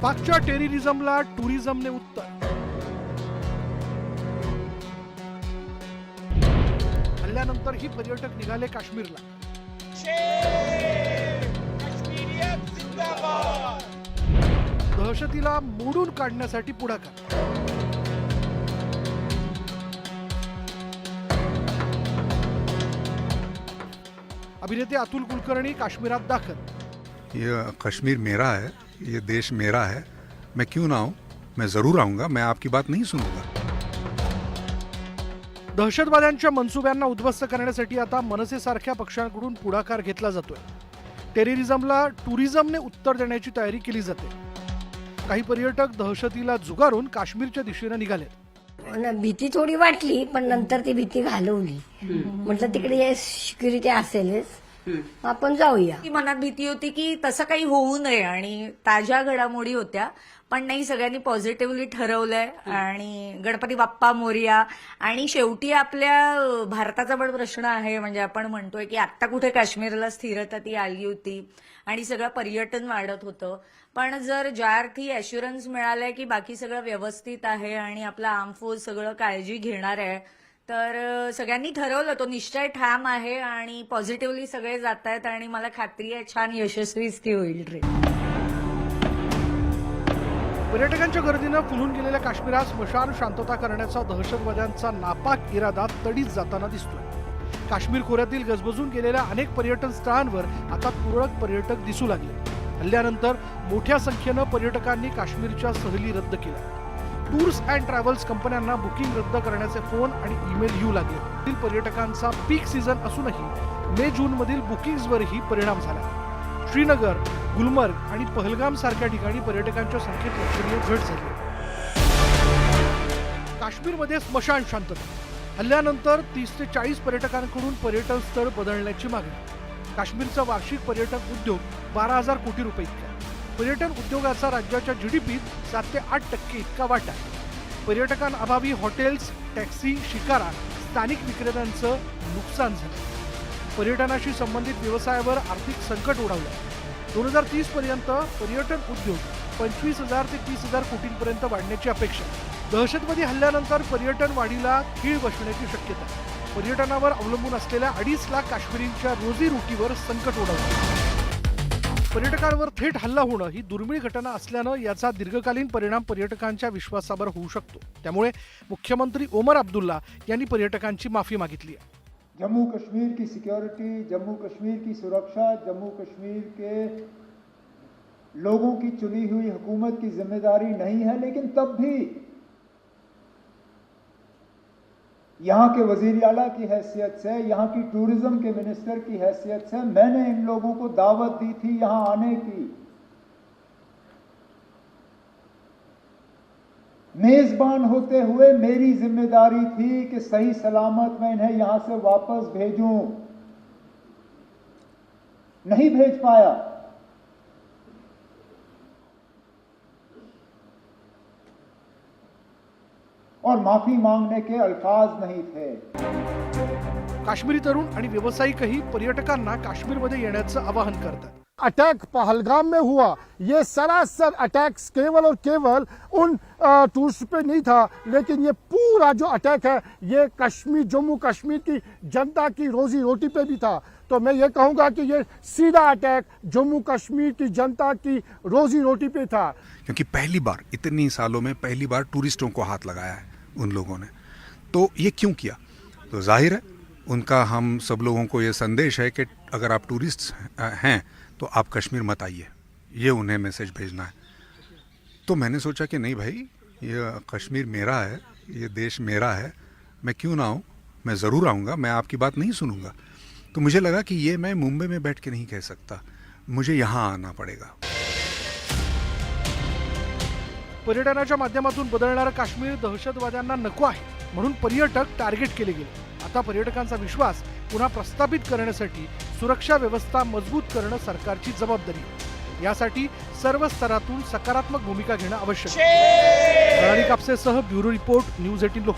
पाकच्या टेररिझमला टुरिझमने उत्तर. हल्ल्यानंतर ही पर्यटक निघाले काश्मीरला. दहशतीला मोडून काढण्यासाठी पुढाकार. अभिनेते अतुल कुलकर्णी काश्मीरात दाखल. ये कश्मीर मेरा है, ये देश मेरा है, मैं क्यों ना आऊं, मैं जरूर आऊंगा, मैं आपकी बात नहीं सुनूंगा. दहशतवाद्यांच्या मनसुब्यांना उद्ध्वस्त करण्यासाठी आता मनसेसारख्या पक्षांकडून पुढाकार घेतला जातोय. टेररिझमला टुरिझमने उत्तर देण्याची तयारी केली जाते. काही पर्यटक दहशतीला जुगारून काश्मीरच्या दिशेने निघालेत. भीती थोडी वाटली, पण नंतर ती भीती घालवली. म्हटलं तिकडे सिक्युरिटी असेलच, आपण जाऊया. मनात भीती होती की तसं काही होऊ नये आणि ताज्या घडामोडी होत्या, पण नाही, सगळ्यांनी पॉझिटिव्हली ठरवलंय. आणि गणपती बाप्पा मोरया. आणि शेवटी आपल्या भारताचा पण प्रश्न आहे, म्हणजे आपण म्हणतोय की आता कुठे काश्मीरला स्थिरता ती आली होती आणि सगळं पर्यटन वाढत होतं. पण जर ज्या अर्थी अश्युरन्स मिळालंय की बाकी सगळं व्यवस्थित आहे आणि आपला आर्म फोर्स सगळं काळजी घेणार आहे, तर सगळ्यांनी ठरवलं, तो निश्चय ठाम आहे आणि पॉझिटिव्हली सगळे जात आहेत आणि मला खात्री आहे छान यशस्वीच ती होईल ट्रेन. पर्यटकांच्या गर्दीनं फुलून गेलेल्या काश्मीरात स्मशान शांतता करण्याचा दहशतवाद्यांचा नापाक इरादा तडीत जाताना दिसतोय. काश्मीर खोऱ्यातील गजबजून गेलेल्या अनेक पर्यटन स्थळांवर आता तुरळक पर्यटक दिसू लागले. हल्ल्यानंतर मोठ्या संख्येनं पर्यटकांनी काश्मीरच्या सहली रद्द केल्या. टूर्स अँड ट्रॅव्हल्स कंपन्यांना बुकिंग रद्द करण्याचे फोन आणि ईमेल येऊ लागले. पर्यटकांचा पीक सीझन असूनही मे जून मधील बुकिंग्सवरही परिणाम झाला. श्रीनगर, गुलमर्ग आणि पहलगाम सारख्या ठिकाणी पर्यटकांच्या संख्येत लक्षणीय घट झाली. काश्मीरमध्ये स्मशान शांतता. हल्ल्यानंतर 30 ते 40 पर्यटकांकडून पर्यटन स्थळ बदलण्याची मागणी. काश्मीरचा वार्षिक पर्यटन उद्योग 12,000 कोटी रुपये इतका. पर्यटन उद्योगाचा राज्याच्या जीडीपीत 7 ते 8% इतका वाटा आहे. पर्यटकांअभावी हॉटेल्स, टॅक्सी, शिकारा, स्थानिक विक्रेत्यांचं नुकसान झालं. पर्यटनाशी संबंधित व्यवसायावर आर्थिक संकट ओढवलं. 2030 पर्यंत पर्यटन उद्योग 25,000 ते 30,000 कोटींपर्यंत वाढण्याची अपेक्षा. दहशतवादी हल्ल्यानंतर पर्यटन वाढीला खीळ बसण्याची शक्यता. पर्यटनावर अवलंबून असलेल्या 2.5 लाख काश्मीरींच्या रोजीरोटीवर संकट ओढवलं. पर्यटकांवर थेट हल्ला होणं ही दुर्मिळ घटना असल्यानं याचा दीर्घकालीन परिणाम पर्यटकांच्या विश्वासावर होऊ शकतो. त्यामुळे मुख्यमंत्री ओमर अब्दुल्ला यांनी पर्यटकांची माफी मागितली आहे. जम्मू कश्मीर की सिक्योरिटी, जम्मू कश्मीर की सुरक्षा, जम्मू कश्मीर के लोगों की चुनी हुई हुकूमत की जिम्मेदारी नहीं है, लेकिन तब भी यहाँ के वजीर आला की हैसियत से, यहाँ की टूरिज्म के मिनिस्टर की हैसियत से मैंने इन लोगों को दावत दी थी यहाँ आने की. मेजबान होते हुए मेरी जिम्मेदारी थी कि सही सलामत मैं इन्हें यहां से वापस भेजूं. नहीं भेज पाया. और माफी मांगने के अल्फाज नहीं थे. काश्मीरी तरुण आणि व्यावसायिकही पर्यटकांना काश्मीरमध्ये येण्याचं आवाहन करतात. अटैक पहलगाम में हुआ, ये सरासर अटैक्स केवल और केवल उन टूरिस्ट पे नहीं था, लेकिन ये पूरा जो अटैक है ये कश्मीर, जम्मू कश्मीर की जनता की रोजी रोटी पे भी था. तो मैं ये कहूँगा कि ये सीधा अटैक जम्मू कश्मीर की जनता की रोजी रोटी पे था. क्योंकि पहली बार, इतनी सालों में पहली बार टूरिस्टों को हाथ लगाया है उन लोगों ने. तो ये क्यों किया? तो जाहिर है उनका हम सब लोगों को ये संदेश है कि अगर आप टूरिस्ट हैं तो आप कश्मीर मत आइए, ये उन्हें मैसेज भेजना है. तो मैंने सोचा कि नहीं भाई, ये कश्मीर मेरा है, ये देश मेरा है, मैं क्यों ना आऊँ, मैं ज़रूर आऊँगा, मैं आपकी बात नहीं सुनूंगा. तो मुझे लगा कि ये मैं मुंबई में बैठ के नहीं कह सकता, मुझे यहाँ आना पड़ेगा. पर्यटनाच्या माध्यमातून बदलणारं काश्मीर दहशतवाद्यांना नको आहे, म्हणून पर्यटक टार्गेट केले गेले. आता पर्यटकांचा विश्वास पुन्हा प्रस्थापित करण्यासाठी सुरक्षा व्यवस्था मजबूत करणं सरकारची जबाबदारी आहे. यासाठी सर्व स्तरातून सकारात्मक भूमिका घेणं आवश्यक आहे. प्रणाली कापसेसह ब्युरो रिपोर्ट, न्यूज 18 लोक.